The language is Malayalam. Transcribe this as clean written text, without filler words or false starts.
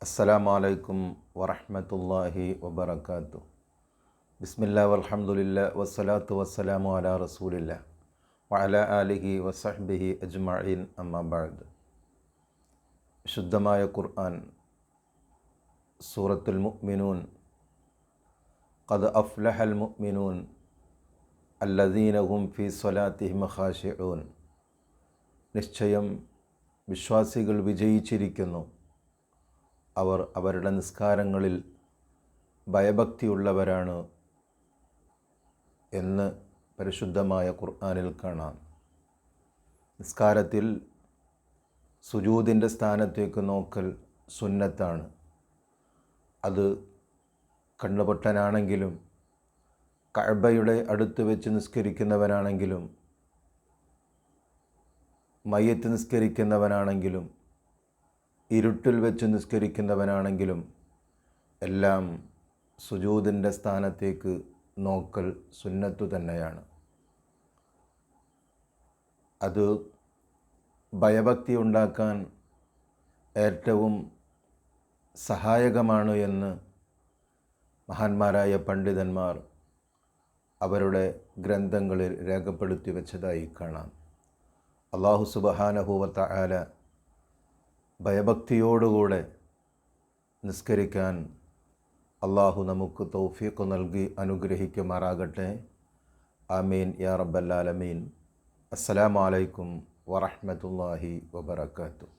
അസ്സലാമു അലൈക്കും വറഹ്മത്തുള്ളാഹി വബറകാതുഹു. ബിസ്മില്ലാഹി വൽഹംദുലില്ലാഹി വസ്സലാത്തു വസ്സലാമു അലാ റസൂലില്ലാഹി വഅലാ ആലിഹി വസഹ്ബിഹി അജ്മഈൻ. അമ്മാ ബഅദ്. ശുദ്ധമായ ഖുർആൻ സൂറത്തുൽ മുഅ്മിനൂൻ. ഖദ് അഫ്ലഹൽ മുഅ്മിനൂൻ അല്ലദീന ഹും ഫീ സ്വലാത്തിഹിം ഖാശിഊൻ. നിശ്ചയം വിശ്വാസികൾ വിജയിച്ചിരിക്കുന്നു, അവർ അവരുടെ നിസ്കാരങ്ങളിൽ ഭയഭക്തിയുള്ളവരാണ് എന്ന് പരിശുദ്ധമായ ഖുർആനിൽ കാണാം. നിസ്കാരത്തിൽ സുജൂദിൻ്റെ സ്ഥാനത്തേക്ക് നോക്കൽ സുന്നത്താണ്. അത് കണ്ണുപൊട്ടനാണെങ്കിലും കഅബയുടെ അടുത്ത് വെച്ച് നിസ്കരിക്കുന്നവനാണെങ്കിലും മയ്യത്ത് നിസ്കരിക്കുന്നവനാണെങ്കിലും ഇരുട്ടിൽ വെച്ച് നിസ്കരിക്കുന്നവനാണെങ്കിലും എല്ലാം സുജൂദിൻ്റെ സ്ഥാനത്തേക്ക് നോക്കൽ സുന്നത്തു തന്നെയാണ്. അത് ഭയഭക്തി ഉണ്ടാക്കാൻ ഏറ്റവും സഹായകമാണ് എന്ന് മഹാന്മാരായ പണ്ഡിതന്മാർ അവരുടെ ഗ്രന്ഥങ്ങളിൽ രേഖപ്പെടുത്തി വെച്ചതായി കാണാം. അല്ലാഹു സുബ്ഹാനഹു വ തആല ഭയഭക്തിയോടുകൂടെ നിസ്കരിക്കാൻ അള്ളാഹു നമുക്ക് തൗഫീഖ് നൽകി അനുഗ്രഹിക്കുമാറാകട്ടെ. ആമീൻ യാ റബ്ബൽ ആലമീൻ. അസ്സലാമു അലൈക്കും വറഹ്മത്തുള്ളാഹി വബറകാതുഹു.